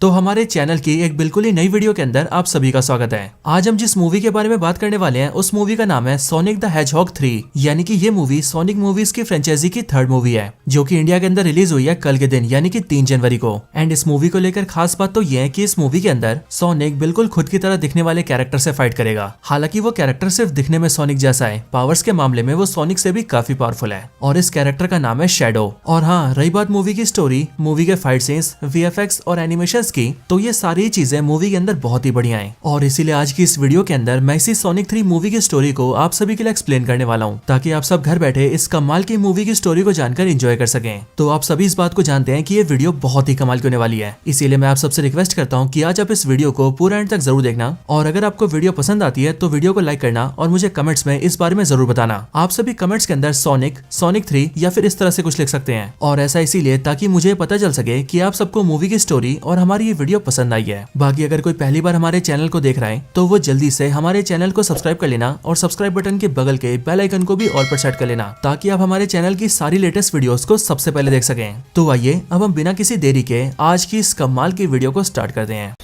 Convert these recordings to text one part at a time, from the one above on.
तो हमारे चैनल की एक बिल्कुल ही नई वीडियो के अंदर आप सभी का स्वागत है। आज हम जिस मूवी के बारे में बात करने वाले हैं उस मूवी का नाम है सोनिक द हेजहॉग 3, यानी कि ये मूवी सोनिक मूवीज की फ्रेंचाइजी की थर्ड मूवी है जो कि इंडिया के अंदर रिलीज हुई है कल के दिन यानी कि 3 जनवरी को। एंड इस मूवी को लेकर खास बात तो ये है कि इस मूवी के अंदर सोनिक बिल्कुल खुद की तरह दिखने वाले कैरेक्टर से फाइट करेगा। हालांकि वो कैरेक्टर सिर्फ दिखने में सोनिक जैसा है, पावर्स के मामले में वो सोनिक से भी काफी पावरफुल है और इस कैरेक्टर का नाम है शैडो। और हाँ, रही बात मूवी की स्टोरी, मूवी के फाइट सीन्स, वीएफएक्स और एनिमेशन की, तो ये सारी चीजें मूवी के अंदर बहुत ही बढ़िया हैं। और इसीलिए आज की इस वीडियो के अंदर मैं इसी सोनिक 3 मूवी की स्टोरी को आप सभी के लिए एक्सप्लेन करने वाला हूँ ताकि आप सब घर बैठे इस कमाल की मूवी की स्टोरी को जानकर एंजॉय कर सकें। तो आप सभी इस बात को जानते हैं कि ये वीडियो बहुत ही कमाल की होने वाली है, इसीलिए मैं आप सबसे रिक्वेस्ट करता हूँ कि आज आप इस वीडियो को पूरा एंड तक जरूर देखना। और अगर आपको वीडियो पसंद आती है तो वीडियो को लाइक करना और मुझे कमेंट्स में इस बारे में जरूर बताना। आप सभी कमेंट्स के अंदर सोनिक, सोनिक 3 या फिर इस तरह से कुछ लिख सकते हैं। और ऐसा इसीलिए ताकि मुझे पता चल सके कि आप सबको मूवी की स्टोरी और हमारी ये वीडियो पसंद आई है। बाकी अगर कोई पहली बार हमारे चैनल को देख रहा है तो वो जल्दी से हमारे चैनल को सब्सक्राइब कर लेना और सब्सक्राइब बटन के बगल के बेल आइकन को भी ऑल पर सेट कर लेना ताकि आप हमारे चैनल की सारी लेटेस्ट वीडियोस को सबसे पहले देख सकें। तो आइए अब हम बिना किसी देरी के आज की इस कमाल की वीडियो को स्टार्ट करते हैं।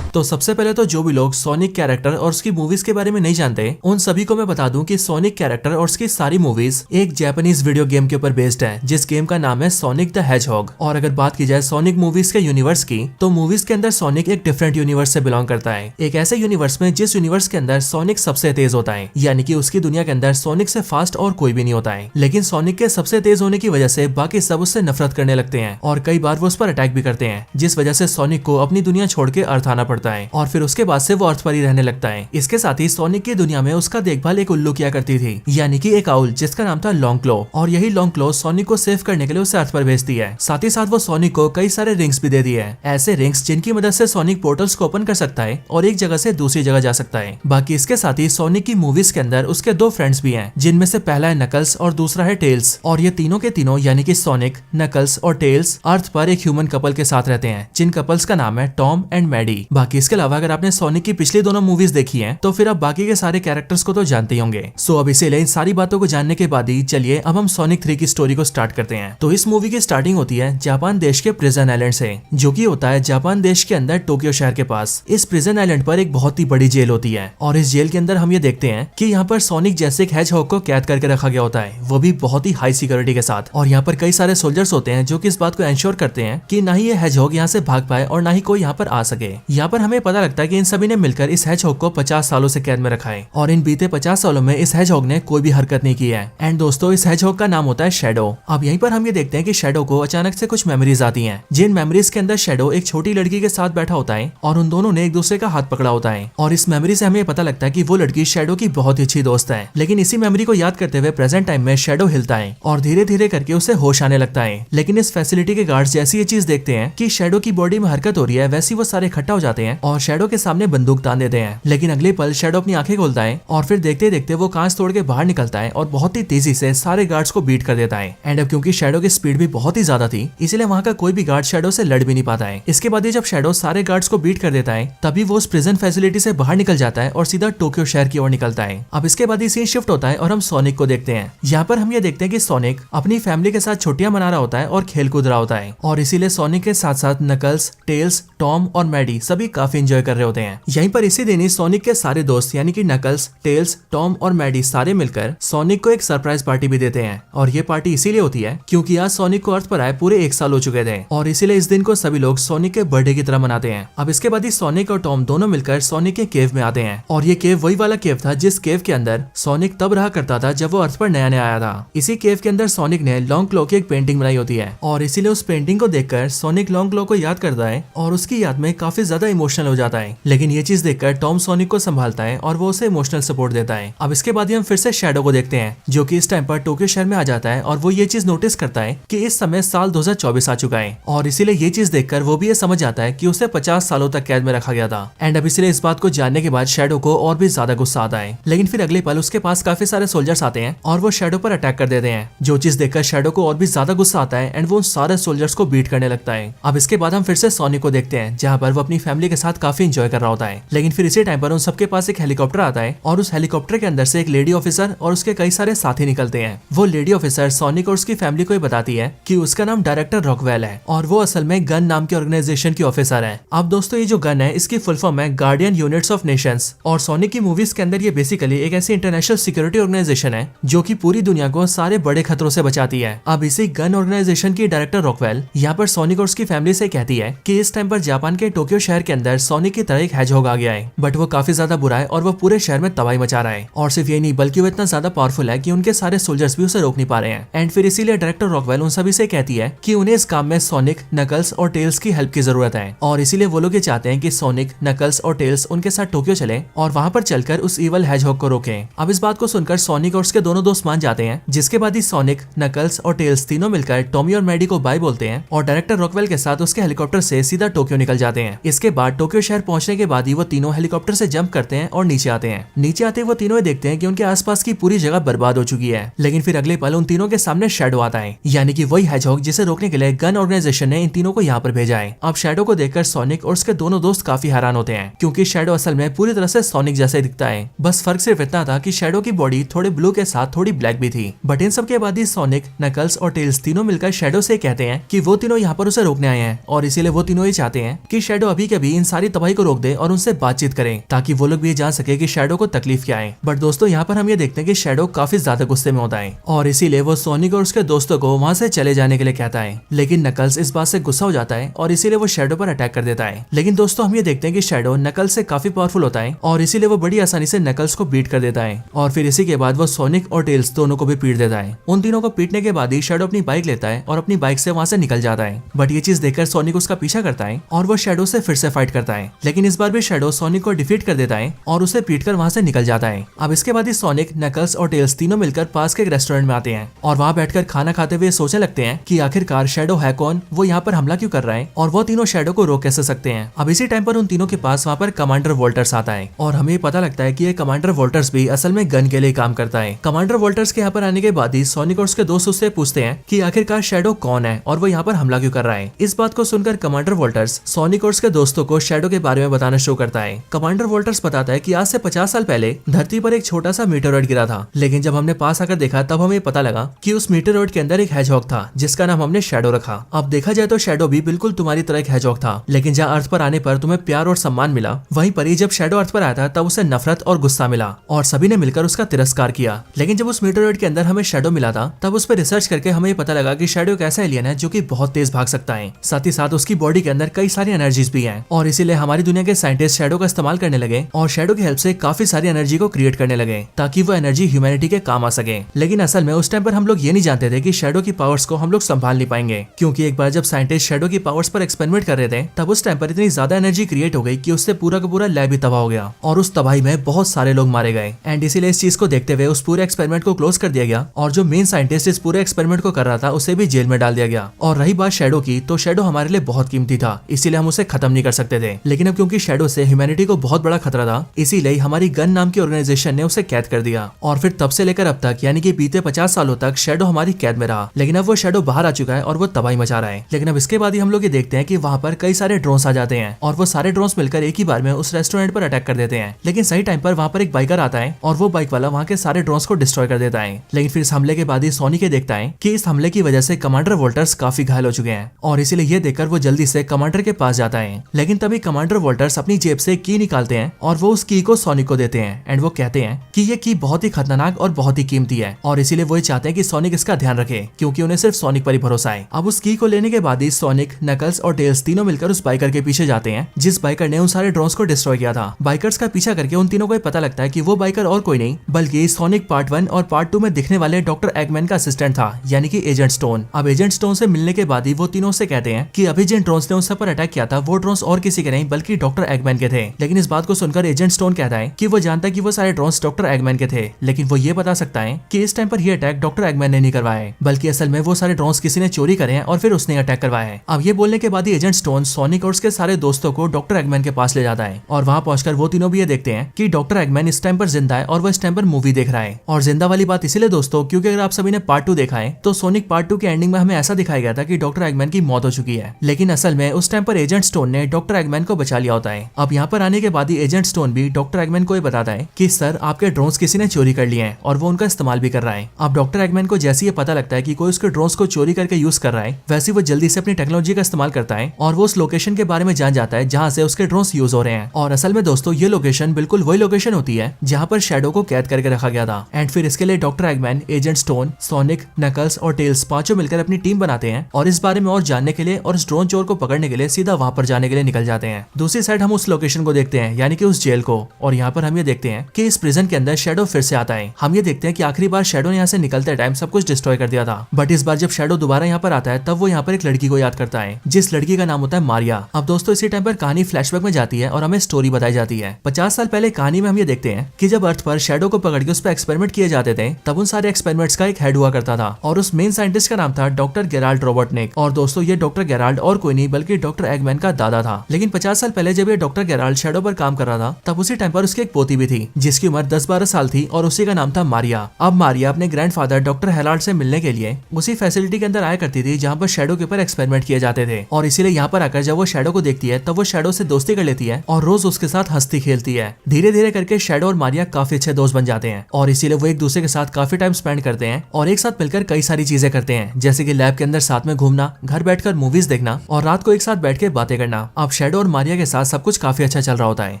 तो सबसे पहले तो जो भी लोग सोनिक कैरेक्टर और उसकी मूवीज के बारे में नहीं जानते उन सभी को मैं बता दूं कि सोनिक कैरेक्टर और उसकी सारी मूवीज एक जापानीज वीडियो गेम के ऊपर बेस्ड है जिस गेम का नाम है सोनिक द हेजहॉग। और अगर बात की जाए सोनिक मूवीज के यूनिवर्स की तो मूवीज के अंदर सोनिक एक डिफरेंट यूनिवर्स से बिलोंग करता है, एक ऐसे यूनिवर्स में जिस यूनिवर्स के अंदर सोनिक सबसे तेज होता है, यानी कि उसकी दुनिया के अंदर सोनिक से फास्ट और कोई भी नहीं होता है। लेकिन सोनिक के सबसे तेज होने की वजह से बाकी सब उससे नफरत करने लगते हैं और कई बार वो उस पर अटैक भी करते हैं, जिस वजह से सोनिक को अपनी दुनिया छोड़ के अर्थ आना पड़ता है और फिर उसके बाद से वो अर्थ पर ही रहने लगता है। इसके साथ ही सोनिक की दुनिया में उसका देखभाल एक उल्लू किया करती थी, यानी कि एक आउल जिसका नाम था लॉन्ग क्लो, और यही लॉन्ग क्लो सोनिक को सेव करने के लिए उसे अर्थ पर भेजती है। साथ ही साथ वो सोनिक को कई सारे रिंग्स भी देती है, ऐसे रिंग्स जिनकी मदद से सोनिक पोर्टल्स को ओपन कर सकता है और एक जगह से दूसरी जगह जा सकता है। बाकी इसके साथ ही सोनिक की मूवीज के अंदर उसके 2 फ्रेंड्स भी हैं, जिनमें से पहला है नकल्स और दूसरा है टेल्स, और ये तीनों के तीनों यानी कि सोनिक, नकल्स और टेल्स अर्थ पर एक ह्यूमन कपल के साथ रहते हैं जिन कपल्स का नाम है टॉम एंड मैडी। बाकी इसके अलावा अगर आपने सोनिक की पिछली दोनों मूवीज देखी हैं तो फिर आप बाकी के सारे कैरेक्टर्स को तो जानते ही होंगे। सो अब इसीलिए इन सारी बातों को जानने के बाद ही चलिए अब हम सोनिक 3 की स्टोरी को स्टार्ट करते हैं। तो इस मूवी की स्टार्टिंग होती है जापान देश के प्रिजन आइलैंड से, जो कि होता है जापान देश के अंदर टोक्यो शहर के पास। इस प्रिजन आइलैंड पर एक बहुत ही बड़ी जेल होती है और इस जेल के अंदर हम ये देखते हैं कि यहाँ पर सोनिक जैसे एक हेजहॉग को कैद करके रखा गया होता है, वो भी बहुत ही हाई सिक्योरिटी के साथ। और यहाँ पर कई सारे सोल्जर्स होते हैं जो कि इस बात को एंश्योर करते हैं कि ना ही ये हेजहॉग यहाँ से भाग पाए और ना ही कोई यहाँ पर आ सके। यहाँ पर हमें पता लगता है कि इन सभी ने मिलकर इस हेजहॉग को 50 सालों से कैद में रखा है और इन बीते 50 सालों में इस हेजहॉग ने कोई भी हरकत नहीं की है। एंड दोस्तों, इस हेजहॉग का नाम होता है शैडो। अब यहीं पर हम ये देखते हैं कि शैडो को अचानक से कुछ मेमोरीज आती हैं, जिन मेमोरीज के अंदर शैडो एक छोटी लड़की के साथ बैठा होता है और उन दोनों ने एक दूसरे का हाथ पकड़ा होता है। और इस मेमोरी से हमें पता लगता है कि वो लड़की शैडो की बहुत ही अच्छी दोस्त है। लेकिन इसी मेमोरी को याद करते हुए प्रेजेंट टाइम में शैडो हिलता है और धीरे धीरे करके उसे होश आने लगता है। लेकिन इस फैसिलिटी के गार्ड्स जैसी ये चीज देखते हैं कि शैडो की बॉडी में हरकत हो रही है, वैसी वो सारे इकट्ठा हो जाते हैं और शैडो के सामने बंदूक तान देते हैं। लेकिन अगले पल शैडो अपनी आंखें खोलता है और फिर देखते देखते वो कांच तोड़ के बाहर निकलता है और बहुत ही तेजी से सारे गार्ड्स को बीट कर देता है। एंड अब क्योंकि शैडो की स्पीड भी बहुत ही ज्यादा थी, इसलिए वहाँ का कोई भी गार्ड शैडो से लड़ भी नहीं पाता है। इसके बाद जब शैडो सारे गार्ड्स को बीट कर देता है तभी वो उस प्रिजन फैसिलिटी से बाहर निकल जाता है और सीधा टोक्यो शहर की ओर निकलता है। अब इसके बाद सीन शिफ्ट होता है और हम सोनिक को देखते हैं। यहाँ पर हम ये देखते हैं कि सोनिक अपनी फैमिली के साथ छुट्टियां मना रहा होता है और खेल कूद रहा होता है और इसीलिए सोनिक के साथ साथ नकल्स, टेल्स, टॉम और मैडी सभी काफी एंजॉय कर रहे होते हैं। यहीं पर इसी दिन ही सोनिक के सारे दोस्त यानी कि नकल्स, टेल्स, टॉम और मैडी सारे मिलकर सोनिक को एक सरप्राइज पार्टी भी देते हैं। और ये पार्टी इसीलिए होती है क्योंकि आज सोनिक को अर्थ पर आए पूरे 1 साल हो चुके थे और इसीलिए इस दिन को सभी लोग सोनिक के बर्थडे की तरह मनाते हैं। अब इसके बाद ही सोनिक और टॉम दोनों मिलकर सोनिक के केव में आते हैं और ये केव वही वाला केव था जिस केव के अंदर सोनिक तब रहा करता था जब वो अर्थ पर नया नया आया था। इसी केव के अंदर सोनिक ने लॉन्ग क्लो की एक पेंटिंग बनाई होती है और इसीलिए उस पेंटिंग को देखकर सोनिक लॉन्ग क्लो को याद करता है और उसकी याद में काफी ज्यादा इमोशनल हो जाता है। लेकिन ये चीज देखकर टॉम सोनिक को संभालता है और वो उसे इमोशनल सपोर्ट देता है। अब इसके बाद हम फिर से शैडो को देखते हैं जो कि इस टाइम पर टोक्यो शहर में आ जाता है और वो ये चीज नोटिस करता है कि इस समय साल 2024 आ चुका है और इसीलिए ये चीज देखकर वो भी ये समझ जाता है कि उसे 50 सालों तक कैद में रखा गया था। एंड अब इसलिए इस बात को जानने के बाद शैडो को और भी ज्यादा गुस्सा आता है। लेकिन फिर अगले पल उसके पास काफी सारे सोल्जर्स आते हैं और वो शैडो पर अटैक कर देते हैं, जो चीज देखकर शैडो को और भी ज्यादा गुस्सा आता है एंड वो उन सारे सोल्जर्स को बीट करने लगता है। अब इसके बाद हम फिर से सोनिक को देखते हैं जहाँ पर वो अपनी फैमिली के साथ काफी एंजॉय कर रहा होता है। लेकिन फिर इसी टाइम पर उन सबके पास एक हेलीकॉप्टर आता है और उस हेलीकॉप्टर के अंदर से एक लेडी ऑफिसर और उसके कई सारे साथी निकलते हैं। वो लेडी ऑफिसर सोनिक और उसकी फैमिली को बताती है कि उसका नाम डायरेक्टर रॉकवेल है और वो असल में गन नाम की ऑर्गेनाइजेशन की ऑफिसर है। अब दोस्तों ये जो गन है इसकी फुल फॉर्म है गार्डियन यूनिट्स ऑफ नेशंस और सोनिक की मूवीज के अंदर ये बेसिकली एक ऐसी इंटरनेशनल सिक्योरिटी ऑर्गेनाइजेशन है जो कि पूरी दुनिया को सारे बड़े खतरों से बचाती है। अब इसी गन ऑर्गेनाइजेशन की डायरेक्टर रॉकवेल यहाँ पर सोनिक और उसकी फैमिली से कहती है कि इस टाइम पर जापान के टोक्यो शहर के अंदर सोनिक की तरह एक हेजहॉग आ गया है, बट वो काफी ज्यादा बुरा है और वो पूरे शहर में तबाही मचा रहा है। और सिर्फ ये नहीं बल्कि वो इतना ज्यादा पावरफुल है कि उनके सारे सोल्जर्स भी उसे रोक नहीं पा रहे हैं। एंड फिर इसीलिए डायरेक्टर रॉकवेल उन सभी से कहती है कि उन्हें इस काम में सोनिक, नकल्स और टेल्स की हेल्प की जरूरत है और इसीलिए वो लोग ये चाहते हैं कि सोनिक, नकल्स और टेल्स उनके साथ टोक्यो चले और वहां पर चलकर उस इवल हेजहॉग को रोके। अब इस बात को सुनकर सोनिक और उसके दोनों दोस्त मान जाते हैं, जिसके बाद ही सोनिक, नकल्स और टेल्स तीनों मिलकर टॉमी और मैडी को बाय बोलते हैं और डायरेक्टर रॉकवेल के साथ उसके हेलीकॉप्टर से सीधा टोक्यो निकल जाते हैं। इसके बाद टोक्यो शहर पहुंचने के बाद ही वो तीनों हेलीकॉप्टर से जंप करते हैं और नीचे आते हैं। नीचे आते वो तीनों देखते हैं कि उनके आसपास की पूरी जगह बर्बाद हो चुकी है। लेकिन फिर अगले पल उन तीनों के सामने शैडो आता है, यानी कि वही हेजहॉग जिसे रोकने के लिए गन ऑर्गेनाइजेशन ने इन तीनों को यहाँ पर भेजा है। अब शैडो को देखकर सोनिक और उसके दोनों दोस्त काफी हैरान होते हैं क्योंकि शैडो असल में पूरी तरह से सोनिक जैसे दिखता है। बस फर्क सिर्फ इतना था कि शैडो की बॉडी थोड़े ब्लू के साथ थोड़ी ब्लैक भी थी। बट इन सब के बाद ही सोनिक, नकल्स और टेल्स तीनों मिलकर शैडो से कहते हैं कि वो तीनों यहाँ पर उसे रोकने आए हैं और इसीलिए वो तीनों ये चाहते हैं कि शैडो अभी के अभी इन सारी तबाही को रोक दे और उनसे बातचीत करें ताकि वो लोग भी ये जान सके कि शैडो को तकलीफ क्या है। बट दोस्तों यहाँ पर हम ये देखते हैं कि शैडो काफी ज्यादा गुस्से में होता है और इसीलिए वो सोनिक और उसके दोस्तों को वहाँ से चले जाने के लिए कहता है। लेकिन नकल्स इस बात से गुस्सा हो जाता है और इसीलिए वो शैडो पर अटैक कर देता है। लेकिन दोस्तों हम ये देखते हैं कि शैडो नकल्स से काफी पावरफुल होता है और इसीलिए वो बड़ी आसानी से नकल्स को बीट कर देता है और फिर इसी के बाद वो सोनिक और टेल्स दोनों को भी पीट देता है। उन तीनों को पीटने के बाद ही शैडो अपनी बाइक लेता है और अपनी बाइक से वहाँ से निकल जाता है। बट ये चीज देखकर सोनिक उसका पीछा करता है और वो शैडो से फिर से फाइट करता है। लेकिन इस बार भी शैडो सोनिक को डिफीट कर देता है और उसे पीटकर वहाँ से निकल जाता है। अब इसके बाद ही सोनिक, नकल्स और टेल्स तीनों मिलकर पास के एक रेस्टोरेंट में आते हैं और वहाँ बैठकर खाना खाते हुए सोचने लगते हैं कि आखिरकार शैडो है कौन, वो यहाँ पर हमला क्यों कर रहा है और वो तीनों शैडो को रोक कैसे सकते हैं। अब इसी टाइम पर उन तीनों के पास वहाँ पर कमांडर वोल्टर्स आता है और हमें पता लगता है कि ये कमांडर वोल्टर्स भी असल में गन के लिए काम करता है। कमांडर वोल्टर्स के यहाँ पर आने के बाद ही सोनिक और उसके दोस्त उससे पूछते हैं कि आखिरकार शैडो कौन है और वो यहाँ पर हमला क्यों कर रहा है। इस बात को सुनकर कमांडर वोल्टर्स सोनिक और उसके दोस्तों को शैडो के बारे में बताना शुरू करता है। कमांडर वोल्टर्स बताता है कि आज से 50 साल पहले धरती पर एक छोटा सा मीटेरॉइड गिरा था, लेकिन जब हमने पास आकर देखा तब हमें पता लगा कि उस मीटेरॉइड के अंदर एक हेजहॉग था जिसका नाम हमने शैडो रखा। अब देखा जाए तो शैडो भी बिल्कुल तुम्हारी तरह एक हेजहॉग था, लेकिन जहाँ अर्थ पर आने पर तुम्हें प्यार और सम्मान मिला, वहीं पर ही जब शैडो अर्थ पर आया था तब उसे नफरत और गुस्सा मिला और सभी ने मिलकर उसका तिरस्कार किया। लेकिन जब उस मीटेरॉइड के अंदर हमें शैडो मिला था तब उस पर रिसर्च करके हमें पता लगा कि शैडो एक ऐसा एलियन है जो कि बहुत तेज भाग सकता है, साथ ही साथ उसकी बॉडी के अंदर कई सारी एनर्जीज भी हैं और इसीलिए हमारी दुनिया के साइंटिस्ट शैडो का इस्तेमाल करने लगे और शैडो की हेल्प से काफी सारी एनर्जी को क्रिएट करने लगे ताकि वो एनर्जी ह्यूमैनिटी के काम आ सके। लेकिन असल में उस टाइम पर हम लोग ये नहीं जानते थे कि शैडो की पावर्स को हम लोग संभाल नहीं पाएंगे, क्योंकि एक बार जब साइंटिस्ट शैडो की पावर्स पर एक्सपेरिमेंट कर रहे थे तब उस टाइम पर इतनी ज्यादा एनर्जी क्रिएट हो गई कि उससे पूरा का पूरा लैब ही तबाह हो गया और उस तबाही में बहुत सारे लोग मारे गए। एंड इसीलिए इस चीज को देखते हुए उस पूरे एक्सपेरिमेंट को क्लोज कर दिया गया और जो मेन साइंटिस्ट इस पूरे एक्सपेरिमेंट को कर रहा था उसे भी जेल में डाल दिया गया। और रही बात शैडो की, तो शैडो हमारे लिए बहुत कीमती था, इसीलिए हम उसे खत्म नहीं कर सकते थे। लेकिन अब क्योंकि शैडो से ह्यूमैनिटी को बहुत बड़ा खतरा था, इसीलिए हमारी गन नाम की ऑर्गेनाइजेशन ने उसे कैद कर दिया और फिर तब से लेकर अब तक यानी कि बीते 50 सालों तक शैडो हमारी कैद में रहा। लेकिन अब वो शैडो बाहर आ चुका है और वो तबाही मचा रहा है। लेकिन अब इसके बाद ही हम लोग ये देखते हैं कि वहाँ पर कई सारे ड्रोन्स आ जाते हैं और वो सारे ड्रोन्स मिलकर एक ही बार में उस रेस्टोरेंट पर अटैक कर देते हैं। लेकिन सही टाइम पर वहाँ पर एक बाइकर आता है और वो बाइक वाला वहाँ के सारे ड्रोन्स को डिस्ट्रॉय कर देता है। लेकिन फिर इस हमले के बाद ही सोनिक ये देखता है कि इस हमले की वजह से कमांडर वोल्टर्स काफी घायल हो चुके हैं और इसीलिए ये देखकर वो जल्दी से कमांडर के पास जाता है। लेकिन तभी कमांडर वोल्टर्स अपनी जेब से की निकालते हैं और वो उस की को सोनिक को देते हैं एंड वो कहते हैं कि ये की बहुत ही खतरनाक और बहुत ही कीमती है और इसीलिए वो चाहते हैं कि सोनिक इसका ध्यान रखे, क्योंकि उन्हें सिर्फ सोनिक पर ही भरोसा है। अब उस की को लेने के बाद ही सोनिक, नकल्स और टेल्स तीनों मिलकर उस बाइकर के पीछे जाते हैं जिस बाइकर ने उन सारे ड्रोन्स को डिस्ट्रॉय किया था। बाइकर्स का पीछा करके उन तीनों को पता लगता है कि वो बाइकर और कोई नहीं बल्कि सोनिक पार्ट 1 और पार्ट 2 में दिखने वाले डॉक्टर एगमैन का असिस्टेंट था, यानी कि एजेंट स्टोन। अब एजेंट स्टोन से मिलने के बाद ही वो तीनों से कहते हैं कि अभी जिन ड्रोन्स ने उन सब पर अटैक किया था वो ड्रोन्स और किसी के नहीं बल्कि डॉक्टर एगमैन के थे। लेकिन इस बात को सुनकर एजेंट स्टोन कहता है कि वो जानता है कि वो सारे ड्रोन्स डॉक्टर एगमैन के थे, लेकिन वो ये बता सकता है कि इस टाइम पर ये अटैक डॉक्टर एगमैन ने नहीं करवाया है, बल्कि असल में वो सारे ड्रोन्स किसी ने चोरी करे हैं और फिर उसने अटैक करवाया है। अब ये बोलने के बाद ही एजेंट स्टोन सोनिक और उसके सारे दोस्तों को डॉक्टर एगमैन के पास ले जाता है और वहाँ पहुंचकर वो तीनों भी ये देखते हैं कि डॉक्टर एगमैन इस टाइम पर जिंदा है और वो इस टाइम पर मूवी देख रहा है। और जिंदा वाली बात इसीलिए दोस्तों क्योंकि अगर आप सभी ने पार्ट 2 देखा है तो सोनिक पार्ट 2 के एंडिंग में हमें ऐसा दिखाया गया था कि डॉक्टर एगमैन की मौत हो चुकी है, लेकिन असल में उस टाइम पर एजेंट स्टोन ने डॉक्टर एगमैन को बचा लिया होता है। अब यहाँ पर आने के बाद ही एजेंट स्टोन भी डॉक्टर एगमैन को ये बताता है कि सर आपके ड्रोन्स किसी ने चोरी कर लिए हैं और वो उनका इस्तेमाल भी कर रहा है। अब डॉक्टर एगमैन को जैसे ये पता लगता है कि कोई उसके ड्रोन्स को चोरी करके यूज कर रहा है, वैसे वो जल्दी से अपनी टेक्नोलॉजी का इस्तेमाल करता है और वो उस लोकेशन के बारे में जान जाता है जहाँ से उसके ड्रोन्स यूज हो रहे हैं। और असल में दोस्तों ये लोकेशन बिल्कुल वही लोकेशन होती है जहाँ पर शैडो को कैद करके रखा गया था। एंड फिर इसके लिए doctor Eggman, agent Stone, Sonic, Knuckles और टेल्स पांचों मिलकर अपनी टीम बनाते हैं और इस बारे में और जानने के लिए और इस ड्रोन चोर को पकड़ने के लिए सीधा वहां पर जाने के लिए निकल जाते हैं। दूसरी साइड हम उस लोकेशन को देखते हैं, यानी कि उस जेल को, और यहाँ पर हम ये देखते हैं कि इस प्रिजन के अंदर शैडो फिर से आता है। हम ये देखते हैं कि आखिरी बार शैडो ने यहाँ से निकलते टाइम सब कुछ डिस्ट्रॉय कर दिया था, बट इस बार जब शैडो दोबारा यहाँ पर आता है तब वो यहाँ पर एक लड़की को याद करता है जिस लड़की का नाम होता है मारिया। अब दोस्तों इसी टाइम पर कहानी फ्लैशबैक में जाती है और हमें स्टोरी बताई जाती है। 50 साल पहले कहानी में हम ये देखते हैं कि जब अर्थ पर शैडो को पकड़ के उस पर एक्सपेरिमेंट किए जाते थे तब उन सारे एक्सपेरिमेंट्स का एक हेड हुआ करता था और उस मेन साइंटिस्ट का नाम था डॉक्टर गेराल्ड रॉबर्टनिक। और दोस्तों ये डॉक्टर गेराल्ड और कोई नहीं बल्कि डॉक्टर एगमैन का दादा था। लेकिन 50 साल पहले जब ये डॉक्टर गेराल्ड शैडो पर काम कर रहा था तब उसी टाइम पर उसकी एक पोती भी थी जिसकी उम्र 10-12 साल थी और उसी का नाम था मारिया। अब मारिया अपने ग्रैंडफादर डॉक्टर हेराल्ड से मिलने के लिए उसी फैसिलिटी के अंदर आया करती थी जहाँ पर शैडो के ऊपर एक्सपेरिमेंट किए जाते थे और इसीलिए यहाँ पर आकर जब वो शैडो को देखती है तब वो शैडो से दोस्ती कर लेती है और रोज उसके साथ हंसती खेलती है। धीरे धीरे करके शैडो और मारिया काफी अच्छे दोस्त बन जाते हैं और इसीलिए वो एक दूसरे के साथ काफी टाइम स्पेंड करते हैं और एक साथ मिलकर कई सारी चीजें करते हैं, जैसे कि लैब के अंदर साथ में घूमना, घर बैठकर मूवीज देखना और रात को एक साथ बैठ के बातें करना। अब शैडो और मारिया के साथ सब कुछ काफी अच्छा चल रहा होता है,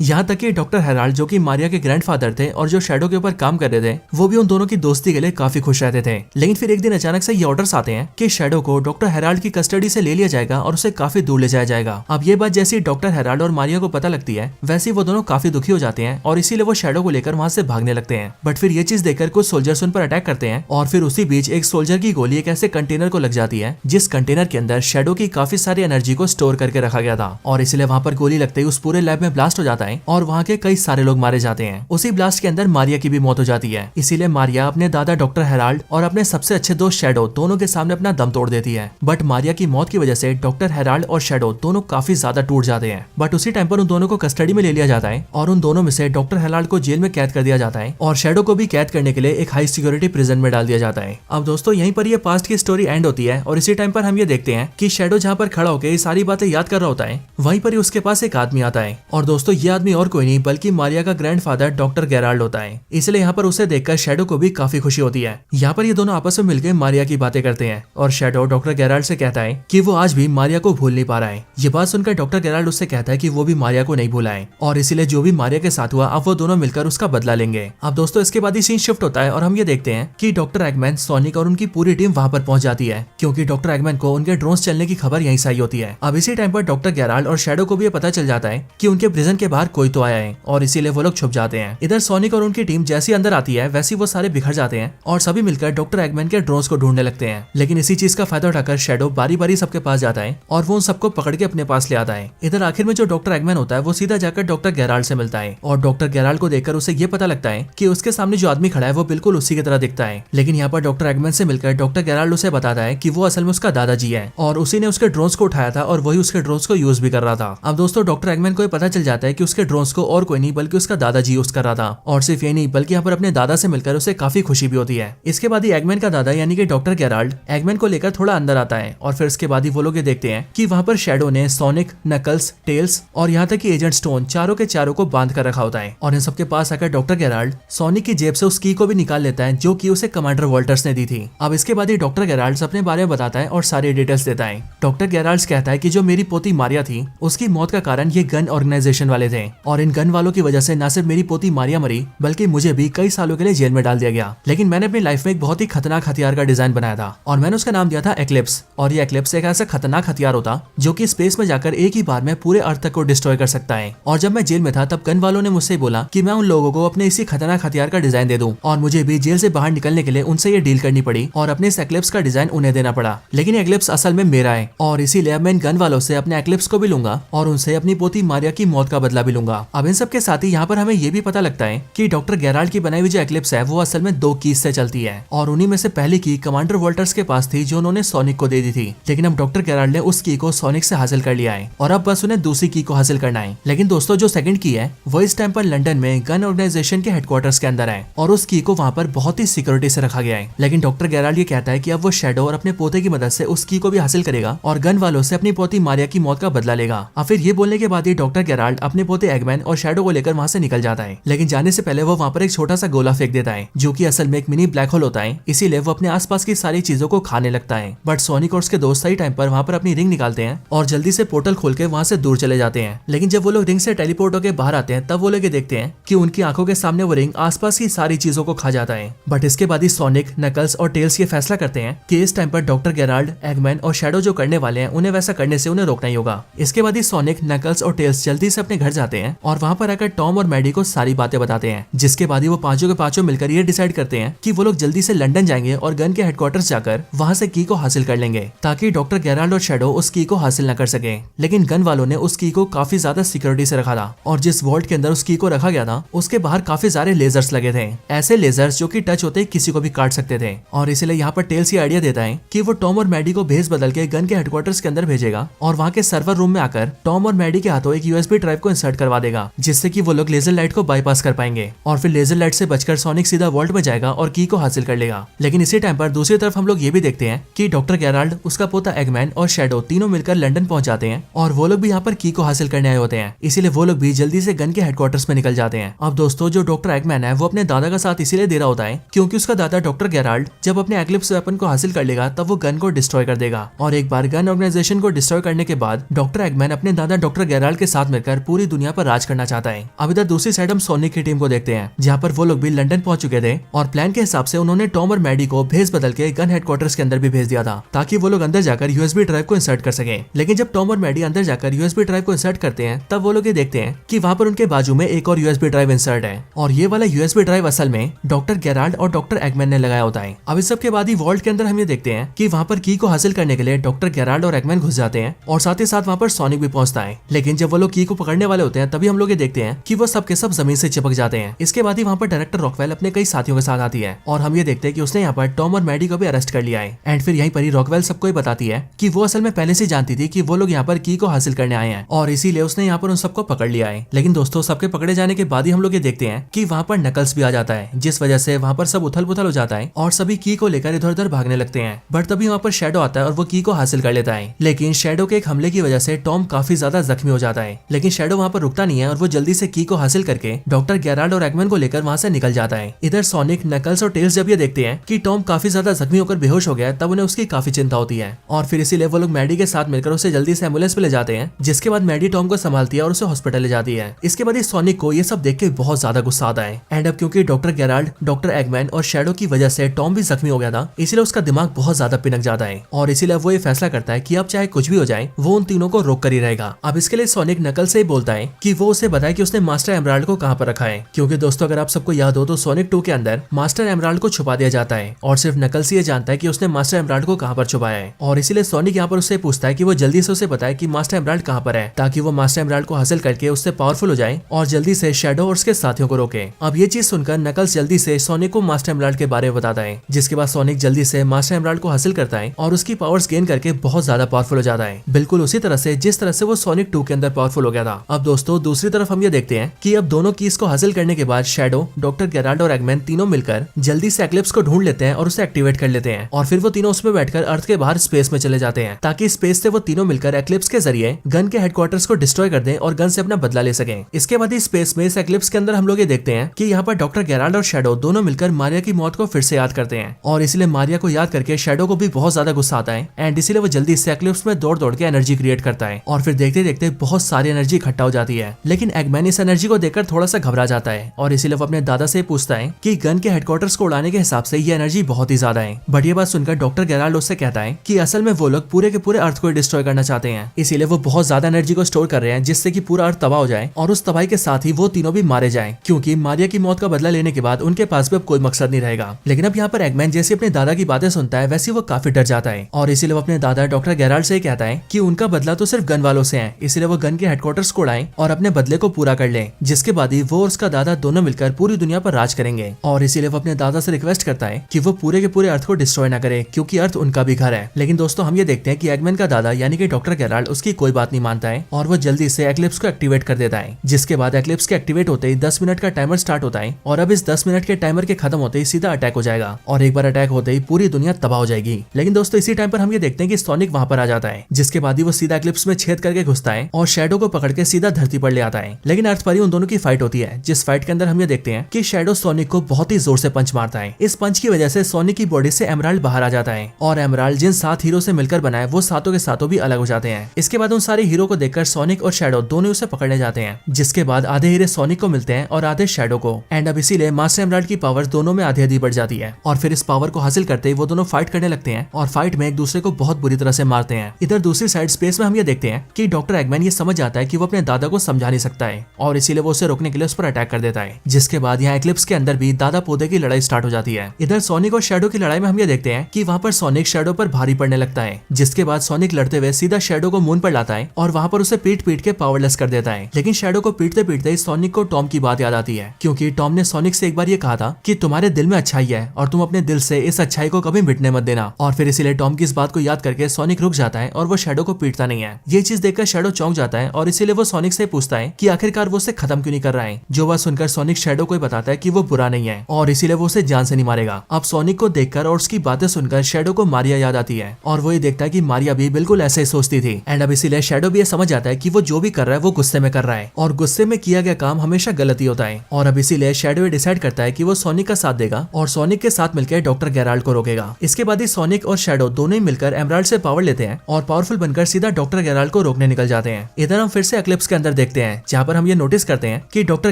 यहाँ तक कि डॉक्टर हेराल्ड जो कि मारिया के ग्रैंडफादर थे और जो शैडो के ऊपर काम कर रहे थे वो भी उन दोनों की दोस्ती के लिए काफी खुश रहते थे। लेकिन फिर एक दिन अचानक से ये ऑर्डर्स आते हैं कि शैडो को डॉक्टर हेराल्ड की कस्टडी से ले लिया जाएगा और उसे काफी दूर ले जाया जाएगा। अब ये बात जैसी डॉक्टर हेराल्ड और मारिया को पता लगती है वैसे वो दोनों काफी दुखी हो जाते हैं और इसीलिए वो शैडो को लेकर वहाँ से भागने लगते हैं। बट फिर ये चीज देखकर कुछ सोल्जर्स उन पर अटैक करते हैं और फिर उसी बीच एक सोल्जर की गोली एक ऐसे कंटेनर को लग जाती है जिस कंटेनर के अंदर शैडो की काफी सारी एनर्जी को स्टोर करके रखा गया था और इसलिए वहाँ पर गोली लगते ही उस पूरे लैब में ब्लास्ट हो जाता है और वहाँ के कई सारे लोग मारे जाते हैं। उसी ब्लास्ट के अंदर मारिया की भी मौत हो जाती है। इसीलिए मारिया अपने दादा डॉक्टर हेराल्ड और अपने सबसे अच्छे दोस्त शैडो दोनों के सामने अपना दम तोड़ देती है। बट मारिया की मौत की वजह से डॉक्टर हेराल्ड और शैडो दोनों काफी ज्यादा टूट जाते हैं। बट उसी टाइम पर उन दोनों को कस्टडी में ले लिया जाता है और उन दोनों में से डॉक्टर हेराल्ड को जेल में कैद कर दिया जाता है और शैडो को भी कैद करने के लिए एक हाई सिक्योरिटी प्रिजन में डाल दिया जाता है। अब दोस्तों यहीं पर ये पास्ट की स्टोरी एंड होती है और इसी टाइम पर हम ये देखते हैं कि शैडो जहाँ पर खड़ा होकर ये सारी बातें याद कर रहा होता है वहीं पर ही उसके पास एक आदमी आता है और दोस्तों ये आदमी और कोई नहीं बल्कि मारिया का ग्रैंडफादर डॉक्टर गेराल्ड होता है। इसलिए यहाँ पर उसे देखकर शैडो को भी काफी खुशी होती है। यहाँ पर ये दोनों आपस में मिलकर मारिया की बातें करते हैं और शैडो डॉक्टर गेराल्ड से कहता है कि वो आज भी मारिया को भूल नहीं पा रहा है। ये बात सुनकर डॉक्टर गेराल्ड उससे कहता है कि वो भी मारिया को नहीं भूला है और इसीलिए जो भी मारिया के साथ हुआ अब वो दोनों मिलकर उसका बदला लेंगे। अब दोस्तों इसके बाद ही सीन शिफ्ट होता है और हम ये देखते हैं कि डॉक्टर एगमैन, सोनिक और उनकी पूरी टीम वहां पर पहुंच जाती है क्योंकि डॉक्टर एगमैन को उनके ड्रोन्स चलने की खबर यहीं से आई होती है। अब इसी टाइम पर डॉक्टर गेराल्ड और शैडो को भी पता चल जाता है कि उनके प्रिजन के बाहर कोई तो आया है और इसीलिए वो लोग छुप जाते हैं। इधर सोनिक और उनकी टीम जैसी अंदर आती है वैसी वो सारे बिखर जाते हैं और सभी मिलकर डॉक्टर एगमैन के ड्रोन्स को ढूंढने लगते हैं। लेकिन इसी चीज का फायदा उठाकर शैडो बारी बारी सबके पास जाता है और वो उन सबको पकड़ के अपने पास ले आता है। इधर आखिर में जो डॉक्टर एगमैन होता है वो सीधा जाकर डॉक्टर गेराल्ड से मिलता है और डॉक्टर गेराल्ड को देखकर उसे ये पता लगता है कि उसके सामने जो आदमी खड़ा है वो बिल्कुल उसी की तरह दिखता है। लेकिन यहाँ पर डॉक्टर एगमैन से मिलकर डॉक्टर गेराल्ड उसे बताता है कि वो असल में उसका दादाजी है और उसी ने उसके ड्रोन्स को उठाया था और वही उसके ड्रोन्स को यूज भी कर रहा था। अब दोस्तों डॉक्टर एगमैन को पता चल जाता है कि उसके ड्रोन्स को और कोई नहीं बल्कि उसका दादाजी यूज कर रहा था और सिर्फ ये नहीं बल्कि यहाँ पर अपने दादा से मिलकर उसे काफी खुशी भी होती है। इसके बाद ही एगमैन का दादा यानी कि डॉक्टर गेराल्ड एगमैन को लेकर थोड़ा अंदर आता है और फिर इसके बाद ही वो लोग ये देखते हैं कि वहाँ पर शैडो ने सोनिक, नकल्स, टेल्स और यहाँ तक कि एजेंट स्टोन चारों के चारों को बांध कर रखा होता है और इन सबके पास आकर डॉक्टर गेराल्ड सोनिक की जेब से उस की को भी निकाल लेता है जो कि उसे कमांडर वॉल्टर्स ने दी थी। अब इसके बाद ही डॉक्टर गेराल्ड अपने बारे में बताता है और सारी डिटेल्स देता है। डॉक्टर गेराल्ड कहता है कि जो मेरी पोती मारिया थी उसकी मौत का कारण ये गन ऑर्गेनाइजेशन वाले थे और इन गन वालों की वजह से न सिर्फ मेरी पोती मारिया मरी बल्कि मुझे भी कई सालों के लिए जेल में डाल दिया गया। लेकिन मैंने अपनी लाइफ में एक बहुत ही खतरनाक हथियार का डिजाइन बनाया था और मैंने उसका नाम दिया था एक्लिप्स। और ये एक्लिप्स एक ऐसा खतरनाक हथियार होता जो कि स्पेस में जाकर एक ही बार में पूरे अर्थ तक को डिस्ट्रॉय कर सकता है। और जब मैं जेल में था तब गन वालों ने मुझसे बोला कि मैं उन लोगों को अपने इसी खतरनाक हथियार का डिजाइन दे दूं और मुझे भी जेल से बाहर निकलने के लिए उनसे ये डील करनी पड़ी और अपने इस एक्लिप्स का डिजाइन उन्हें देना पड़ा। लेकिन एक्लिप्स असल में मेरा है और इसीलिए मैं इन गन वालों से अपने एक्लिप्स को भी लूंगा और उनसे अपनी पोती मारिया की मौत का बदला भी लूंगा। अब इन सब के साथ ही यहाँ पर हमें ये भी पता लगता है कि डॉक्टर गेराल्ड की बनाई हुई जो एक्लिप्स है वो असल में 2 कीज से चलती है और उन्हीं में से पहली की कमांडर वॉल्टर्स के पास थी जो उन्होंने सोनिक को दे दी थी। लेकिन अब डॉक्टर गेराल्ड ने उस की को सोनिक से हासिल कर लिया है और अब बस उन्हें दूसरी की को हासिल करना है। लेकिन दोस्तों जो सेकंड की है वो इस टाइम पर लंदन में गन ऑर्गेनाइजेशन के हेडक्वार्टर्स के अंदर है और उस की को वहाँ पर बहुत ही सिक्योरिटी से रखा गया है। लेकिन डॉक्टर गेराल्ड ये कहता है कि अब वो शैडो और अपने पोते की मदद से उस की को भी हासिल करेगा और गन वालों से अपनी पोती मारिया की मौत का बदला लेगा। और फिर ये बोलने के बाद ही डॉक्टर गेराल्ड अपने पोते एगमैन और शैडो को लेकर वहाँ से निकल जाता है। लेकिन जाने से पहले वो वहाँ पर एक छोटा सा गोला फेंक देता है जो कि असल में एक मिनी ब्लैक होल होता है, इसीलिए वो अपने आसपास की सारी चीजों को खाने लगता है। बट सोनिक और उसके दोस्त सही टाइम पर वहाँ पर अपनी रिंग निकालते हैं और जल्दी से पोर्टल खोल के वहाँ से दूर चले जाते हैं। लेकिन जब वो लोग रिंग से टेलीपोर्ट होकर बाहर आते हैं तब वो लोग देखते हैं कि उनकी आंखों के सामने वो रिंग आसपास की सारी चीजों को खा जाता है। बट इसके बाद ही सोनिक, नकल्स और टेल्स ये फैसला करते हैं कि इस टाइम पर डॉक्टर गेराल्ड, एगमैन और शैडो जो करने वाले हैं उन्हें वैसा करने से उन्हें रोकना ही होगा। इसके बाद ही सोनिक, नकल्स और टेल्स जल्दी से अपने घर जाते हैं और वहाँ पर आकर टॉम और मैडी को सारी बातें बताते हैं। जिसके बाद ही वो पांचों के पांचों मिलकर ये डिसाइड करते हैं कि वो लोग जल्दी से लंदन जाएंगे और गन के हेडक्वार्टर्स जाकर वहाँ से की को हासिल कर लेंगे ताकि डॉक्टर गेराल्ड और शैडो उस की को हासिल न कर सके। लेकिन गन वालों ने उस की को काफी ज्यादा सिक्योरिटी से रखा था और जिस वॉल्ट के अंदर उस की को रखा गया था उसके बाहर काफी सारे लेजर्स लगे थे, ऐसे लेजर्स जो कि टच होते ही किसी को भी काट सकते थे। और इसलिए यहाँ पर टेल्स ये आइडिया देता है कि वो टॉम और मैडी को भेस बदल के गन के हेडक्वार्टर्स के अंदर भेजेगा और वहाँ के सर्वर रूम में आकर टॉम और मैडी के हाथों एक यूएसबी ड्राइव को इंसर्ट करवा देगा जिससे कि वो लोग लेजर लाइट को बाईपास कर पाएंगे और फिर लेजर लाइट से बचकर सोनिक सीधा वॉल्ट में जाएगा और की को हासिल कर लेगा। लेकिन इसी टाइम पर दूसरी तरफ हम लोग ये भी देखते हैं कि डॉक्टर गेराल्ड, उसका पोता एगमैन और शैडो तीनों मिलकर लंदन पहुंच जाते हैं और वो लोग भी यहाँ पर की को हासिल करने आए होते हैं, इसीलिए वो लोग भी जल्दी से गन के हेडक्वार्टर्स में निकल जाते हैं। अब दोस्तों जो डॉक्टर एगमैन है वो अपने दादा का साथ इसीलिए दे रहा होता है क्योंकि उसका दादा डॉक्टर गेराल्ड जब अपने एक्लिप्स वेपन को हासिल कर लेगा तब वो गन को डिस्ट्रॉय कर देगा और एक बार गन ऑर्गेनाइजेशन को डिस्ट्रॉय करने के बाद डॉक्टर एगमैन अपने दादा डॉक्टर गेराल्ड के साथ मिलकर पूरी दुनिया पर राज करना चाहता है। अब इधर दूसरी साइड हम सोनिक की टीम को देखते हैं जहाँ पर वो लोग भी लंदन पहुंच चुके थे और प्लान के हिसाब से उन्होंने टॉम और मैडी को भेस बदल के गन हेडक्वार्टर्स के अंदर भी भेज दिया था ताकि वो लोग अंदर जाकर यूएसबी ड्राइव को इंसर्ट कर सके। लेकिन जब टॉम और मैडी अंदर जाकर यूएसबी ड्राइव को इंसर्ट करते हैं तब वो लोग ये देखते हैं कि वहाँ पर उनके बाजू में एक और यूएसबी ड्राइव इंसर्ट है और ये वाला यूएसबी ड्राइव असल में डॉक्टर गेराल्ड और डॉक्टर एगमैन ने लगाया होता है। अब इस सब के बाद ही वॉल्ट के अंदर हम ये देखते हैं कि वहाँ पर की को हासिल करने के लिए डॉक्टर गेराल्ड और एगमैन घुस जाते हैं और साथ ही साथ वहाँ पर सोनिक भी पहुंचता है। लेकिन जब वो लोग की को पकड़ने वाले होते हैं तभी हम लोग ये देखते हैं कि वो सबके सब जमीन से चिपक जाते हैं। इसके बाद ही वहाँ पर डायरेक्टर रॉकवेल अपने कई साथियों के साथ आती है और हम ये देखते हैं कि उसने यहाँ पर टॉम और मैडी को भी अरेस्ट कर लिया है। एंड फिर यहीं पर ही रॉकवेल सबको बताती है कि वो असल में पहले से जानती थी कि वो लोग यहाँ पर की को हासिल करने आए हैं और इसीलिए उसने यहाँ पर उन सबको पकड़ लिया है। लेकिन दोस्तों सबके पकड़े जाने के बाद ही हम लोग ये देखते हैं कि वहाँ पर नकल्स भी आ जाता है जिस वजह से वहाँ पर सब उथल पुथल हो जाता है और सभी की को लेकर इधर उधर भागने लगते हैं। बट तभी वहाँ पर शैडो आता है और वो की को हासिल कर लेता है। लेकिन शैडो के एक हमले की वजह से टॉम काफी ज्यादा जख्मी हो जाता है। लेकिन शैडो वहाँ पर रुकता नहीं है और वो जल्दी से की को हासिल करके डॉक्टर गेराल्ड और एगमैन को लेकर वहाँ से निकल जाता है। इधर सोनिक, नकल्स और टेल्स जब ये देखते हैं कि टॉम काफी ज्यादा जख्मी होकर बेहोश हो गया तब उन्हें उसकी काफी चिंता होती है और फिर इसीलिए वो लोग मैडी के साथ मिलकर उसे जल्दी से एम्बुलेंस पे ले जाते हैं। जिसके बाद मैडी टॉम को संभालती है और उसे हॉस्पिटल ले जाती है। इसके बाद सोनिक को ये सब देख के बहुत ज्यादा गुस्सा आता है। एंड अब क्योंकि डॉक्टर गेराल्ड, डॉक्टर एगमैन और शैडो की वजह से टॉम भी जख्मी हो गया था इसलिए उसका दिमाग बहुत ज्यादा पिनक जाता है और इसीलिए वो ये फैसला करता है कि अब चाहे कुछ भी हो जाए वो उन तीनों को रोक कर ही रहेगा। अब इसके लिए सोनिक नकल से बोलता है कि वो उसे बताए कि उसने मास्टर एमराल्ड को कहाँ पर रखा है क्योंकि दोस्तों अगर आप सबको याद हो तो सोनिक 2 के अंदर मास्टर एमराल्ड को छुपा दिया जाता है और सिर्फ नकल्स ये जानता है कि उसने मास्टर एमराल्ड को कहाँ पर छुपाया है और इसीलिए सोनिक यहाँ पर उससे पूछता है कि वो जल्दी से उसे बताए कि मास्टर एमराल्ड कहाँ पर है ताकि वो मास्टर एमराल्ड को हासिल करके उससे पावरफुल हो जाए और जल्दी से शैडो और उसके साथियों को रोके। अब ये चीज सुनकर नकल्स जल्दी से सोनिक को मास्टर एमराल्ड के बारे में बताता है जिसके बाद सोनिक जल्दी से मास्टर एमराल्ड को हासिल करता है और उसकी पावर्स गेन करके बहुत ज्यादा पावरफुल हो जाता है, बिल्कुल उसी तरह से जिस तरह से वो सोनिक 2 के अंदर पावरफुल हो गया था। अब दोस्तों दूसरी तरफ हम ये देखते हैं कि अब दोनों कीज को हासिल करने के बाद शैडो, डॉक्टर गेराल्ड और एगमैन तीनों मिलकर जल्दी से एक्लिप्स को ढूंढ लेते हैं और उसे एक्टिवेट कर लेते हैं और फिर वो तीनों उसमें बैठकर अर्थ के बाहर स्पेस में चले जाते हैं ताकि स्पेस से वो तीनों मिलकर एक्लिप्स के जरिए गन के हेडक्वार्टर्स को डिस्ट्रॉय कर दें और गन से अपना बदला ले सकें। इसके बाद स्पेस में इस एक्लिप्स के अंदर हम लोग ये देखते हैं कि यहाँ पर डॉक्टर गेराल्ड और शैडो दोनों मिलकर मारिया की मौत को फिर से याद करते हैं और इसलिए मारिया को याद करके शैडो को भी बहुत ज्यादा गुस्सा आता है एंड इसीलिए वो जल्दी से एक्लिप्स में दौड़ दौड़ के एनर्जी क्रिएट करता है और फिर देखते देखते बहुत सारी एनर्जी इकट्ठा हो जाती है। लेकिन एगमैन इस एनर्जी को देखकर थोड़ा सा घबरा जाता है और इसीलिए वो अपने दादा से पूछता है कि गन के हेडक्वार्टर्स को उड़ाने के हिसाब से ये एनर्जी बहुत ही ज्यादा है। बट ये बात सुनकर डॉक्टर गेराल्ड उससे कहता है कि असल में वो लोग पूरे के पूरे अर्थ को डिस्ट्रॉय करना चाहते हैं, इसीलिए वो बहुत ज्यादा एनर्जी को स्टोर कर रहे हैं जिससे कि पूरा अर्थ तबाह हो जाए और उस तबाही के साथ ही वो तीनों भी मारे जाए क्योंकि मारिया की मौत का बदला लेने के बाद उनके पास भी अब कोई मकसद नहीं रहेगा। लेकिन अब यहाँ पर एगमैन जैसे अपने दादा की बातें सुनता है वैसे वो काफी डर जाता है और इसीलिए वो अपने दादा डॉक्टर गेराल्ड से कहता है कि उनका बदला तो सिर्फ गन वालों से है, इसलिए वो गन के हेडक्वार्टर्स को उड़ाएं और अपने बदले को पूरा कर लें। जिसके बाद ही वो और उसका दादा दोनों मिलकर पूरी दुनिया पर राज करेंगे और इसीलिए वो अपने दादा से रिक्वेस्ट करता है कि वो पूरे के पूरे अर्थ को डिस्ट्रॉय ना करे क्योंकि अर्थ उनका भी घर है। लेकिन दोस्तों हम ये देखते हैं कि एगमैन का दादा यानी कि डॉक्टर गेराल्ड उसकी कोई बात नहीं मानता है और वो जल्दी से एक्लिप्स को एक्टिवेट कर देता है। जिसके बाद एक्लिप्स के एक्टिवेट होते ही 10 मिनट का टाइमर स्टार्ट होता है और अब इस 10 मिनट के टाइमर के खत्म होते ही सीधा अटैक हो जाएगा और एक बार अटैक होते ही पूरी दुनिया तबाह हो जाएगी। लेकिन दोस्तों इसी टाइम पर हम ये देखते हैं कि सोनिक वहां पर आ जाता है जिसके बाद ही वो सीधा एक्लिप्स में छेद छेद करके घुसता है और शैडो को पकड़ के सीधा धरती पर ले आता है। लेकिन अर्थ पर ही उन दोनों की फाइट होती है, जिस फाइट के अंदर हम ये देखते हैं कि शैडो सोनिक को बहुत ही जोर से पंच मारता है। इस पंच की वजह से सोनिक की बॉडी से एमराल्ड बाहर आ जाता है और एमराल्ड जिन 7 हीरो से मिलकर बना है वो सातों के सातों भी अलग हो जाते हैं। इसके बाद उन सारे हीरो को देखकर सोनिक और शैडो दोनों उसे पकड़ने जाते हैं, जिसके बाद आधे हीरे सोनिक को मिलते हैं और आधे शैडो को। एंड अब इसीलिए मास्टर एमराल्ड की पावर दोनों में आधी आधी बढ़ जाती है और फिर इस पावर को हासिल करते ही वो दोनों फाइट करने लगते हैं और फाइट में एक दूसरे को बहुत बुरी तरह से मारते हैं। इधर दूसरी साइड स्पेस में हम ये देखते हैं कि डॉक्टर एगमैन ये समझ जाता है कि वो अपने दादा को समझा नहीं सकता है और इसीलिए वो उसे रोकने के लिए उस पर अटैक कर देता है। जिसके बाद यहाँ एक्लिप्स के अंदर भी दादा पोते की लड़ाई स्टार्ट हो जाती है। इधर सोनिक और शैडो की लड़ाई में हम ये देखते हैं कि वहाँ पर सोनिक शैडो पर भारी पड़ने लगता है, जिसके बाद सोनिक लड़ते हुए सीधा शैडो को मून पर लाता है और वहाँ पर उसे पीट पीट के पावरलेस कर देता है। लेकिन शैडो को पीटते पीटते ही सोनिक को टॉम की बात याद आती है, क्योंकि टॉम ने सोनिक से एक बार ये कहा था कि तुम्हारे दिल में अच्छाई है और तुम अपने दिल से इस अच्छाई को कभी मिटने मत देना। और फिर इसीलिए टॉम की इस बात को याद करके सोनिक रुक जाता है और वो शैडो को पीटता नहीं है। ये चीज देखकर शैडो चौंक जाता है और इसीलिए वो सोनिक से पूछता है कि आखिरकार वो उसे खत्म क्यों नहीं कर रहा है। जो बात सुनकर सोनिक शैडो को बताता है कि वो बुरा नहीं है और इसीलिए वो उसे जान से नहीं मारेगा। अब सोनिक को देखकर और उसकी बातें सुनकर शैडो को मारिया याद आती है और वो ये देखता है कि मारिया भी बिल्कुल ऐसे ही सोचती थी। एंड अब इसीलिए शैडो भी ये समझ जाता है कि वो जो भी कर रहा है वो गुस्से में कर रहा है और गुस्से में किया गया काम हमेशा गलत ही होता है। और अब इसीलिए शैडो ये डिसाइड करता है कि वो सोनिक का साथ देगा और सोनिक के साथ मिलकर डॉक्टर गेराल्ड को रोकेगा। इसके बाद ही सोनिक और शैडो दोनों ही मिलकर एमराल्ड से पावर लेते हैं और पावरफुल बनकर सीधा डॉक्टर गेराल्ड को रोकने निकल जाते हैं। इधर हम फिर से एक्लिप्स के अंदर देखते हैं, जहाँ पर हम ये नोटिस करते हैं कि डॉक्टर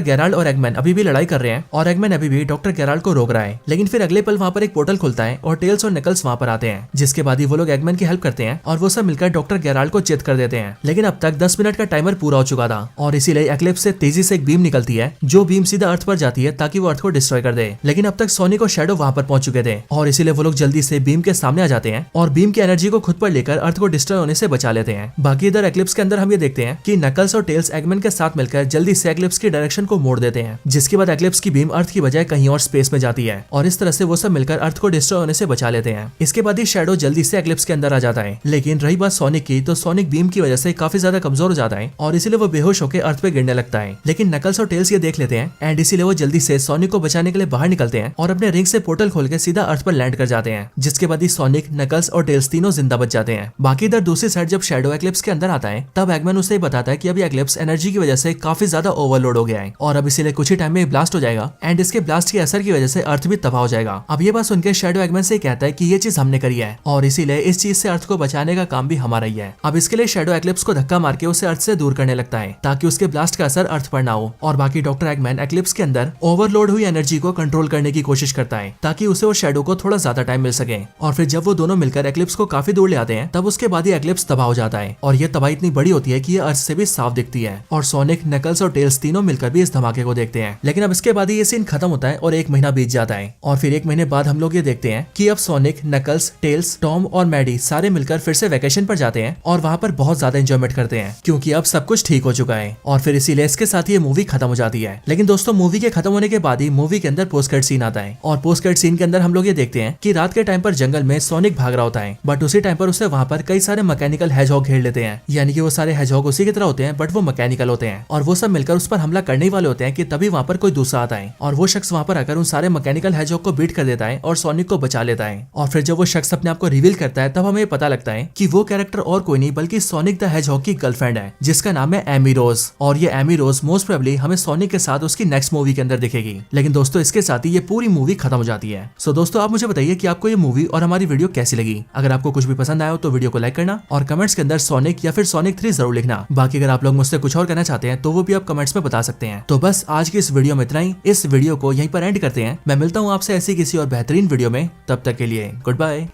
गेराल्ड और एगमैन अभी भी लड़ाई कर रहे हैं और एगमैन अभी भी डॉक्टर गेराल्ड को रोक रहा है। लेकिन फिर अगले पल वहाँ पर एक पोर्टल खुलता है और टेल्स और नकल्स वहाँ पर आते हैं, जिसके बाद ही वो लोग एगमैन की हेल्प करते हैं और वो सब मिलकर डॉक्टर गेराल्ड को चित कर देते हैं। लेकिन अब तक 10 मिनट का टाइमर पूरा हो चुका था और इसीलिए एक्लिप्स से तेजी से एक बीम निकलती है, जो बीम सीधा अर्थ पर जाती है ताकि वो अर्थ को डिस्ट्रॉय कर दे। लेकिन अब तक सोनिक और शैडो वहाँ पर पहुंच चुके थे और इसीलिए वो लोग जल्दी से बीम के सामने आ जाते हैं और बीम की एनर्जी को खुद पर लेकर अर्थ को डिस्ट्रॉय होने से बचा लेते हैं। बाकी इधर एक्लिप्स के अंदर हम ये देखते हैं कि नकल्स और टेल्स एगमैन के साथ मिलकर जल्दी से एक्लिप्स की डायरेक्शन को मोड़ देते हैं, जिसके बाद एक्लिप्स की बीम अर्थ की बजाय कहीं और स्पेस में जाती है और इस तरह से वो सब मिलकर अर्थ को डिस्ट्रॉय होने से बचा लेते हैं। इसके बाद ही शैडो जल्दी से एक्लिप्स के अंदर आ जाता है। लेकिन रही बात सोनिक की, तो सोनिक बीम की वजह से काफी ज्यादा कमजोर हो जाता है और इसीलिए वो बेहोश होकर अर्थ पे गिरने लगता है। लेकिन नकल्स और टेल्स ये देख लेते हैं एंड इसीलिए वो जल्दी से सोनिक को बचाने के लिए बाहर निकलते हैं और अपने रिंग से पोर्टल खोल के सीधा अर्थ पर लैंड कर जाते हैं, जिसके बाद ही सोनिक, नकल्स और टेल्स तीनों जिंदा बच जाते हैं। बाकी इधर दूसरी साइड जब शैडो एक्लिप्स के अंदर आता है तब एगमैन उसे बताता है कि अभी एक्लिप्स एनर्जी की वजह से काफी ज्यादा ओवरलोड हो गया है और अब इसीलिए कुछ ही टाइम में ब्लास्ट हो जाएगा एंड इसके ब्लास्ट के असर की वजह से अर्थ भी तबाह हो जाएगा। अब ये बात सुनकर शैडो एगमैन से कहता है कि ये चीज हमने करी है और इसीलिए इस चीज से अर्थ को बचाने का काम भी हमारा ही है। अब इसके लिए शैडो एक्लिप्स को धक्का मार के उसे अर्थ से दूर करने लगता है ताकि उसके ब्लास्ट का असर अर्थ पर ना हो। और बाकी डॉक्टर एगमैन एक्लिप्स के अंदर ओवरलोड हुई एनर्जी को कंट्रोल करने की कोशिश करता है ताकि उसे और शैडो को थोड़ा ज्यादा टाइम मिल सके। और फिर जब वो दोनों मिलकर एक्लिप्स को काफी दूर ले आते हैं तब उसके बाद ही एक्लिप्स तबाह हो जाता है और ये तबाही इतनी बड़ी होती है कि ये अर्थ से भी साफ दिखती है और सोनिक, नकल्स और टेल्स तीनों मिलकर भी इस धमाके को देखते हैं। लेकिन अब इसके बाद ही ये सीन खत्म होता है और 1 महीना बीत जाता है और फिर 1 महीने बाद हम लोग ये देखते हैं कि अब सोनिक, नकल्स, टेल्स, टॉम और मैडी सारे मिलकर फिर से वेकेशन पर जाते हैं और वहाँ पर बहुत ज्यादा एंजॉयमेंट करते हैं क्योंकि अब सब कुछ ठीक हो चुका है। और फिर इसीलिए इसके साथ ये मूवी खत्म हो जाती है। लेकिन दोस्तों, मूवी के खत्म होने के बाद ही मूवी के अंदर पोस्ट क्रेडिट सीन आता है और पोस्ट क्रेडिट सीन के अंदर हम लोग ये देखते हैं कि रात के टाइम पर जंगल में सोनिक भाग रहा होता है, बट उसी टाइम पर उसे वहाँ पर कई सारे मैकेनिकल हेजहॉग घेर लेते हैं। यानी कि वो सारे हेजहॉग उसी की तरह होते हैं बट वो मैकेनिकल होते हैं और वो सब मिलकर उस पर हमला करने वाले होते हैं कि तभी वहाँ पर कोई दूसरा आता है और वो शख्स वहाँ पर आकर उन सारे मैकेनिकल हेजहॉग को बीट कर देता है और सोनिक को बचा लेता है। और फिर जब वो शख्स अपने आप को रिवील करता है तब हमें पता लगता है कि वो कैरेक्टर और कोई नहीं बल्कि सोनिक द हेजहॉग की गर्लफ्रेंड है, जिसका नाम है एमी रोज। और ये एमी रोज मोस्ट प्रोबेबली हमें सोनिक के साथ उसकी नेक्स्ट मूवी के अंदर दिखेगी। लेकिन दोस्तों, इसके साथ ही ये पूरी मूवी खत्म हो जाती है। सो दोस्तों, आप मुझे बताइए कि आपको ये मूवी और हमारी वीडियो कैसी लगी। अगर आपको कुछ भी पसंद आया हो तो वीडियो को लाइक करना और कमेंट्स के अंदर सोनिक या फिर सोनिक 3 जरूर लिखना। बाकी अगर आप लोग मुझसे कुछ और कहना चाहते हैं तो वो भी आप कमेंट्स में बता सकते हैं। तो बस आज की इस वीडियो में इतना ही। इस वीडियो को यहीं पर एंड करते हैं। मैं मिलता हूँ आपसे ऐसी किसी और बेहतरीन वीडियो में। तब तक के लिए गुड बाय।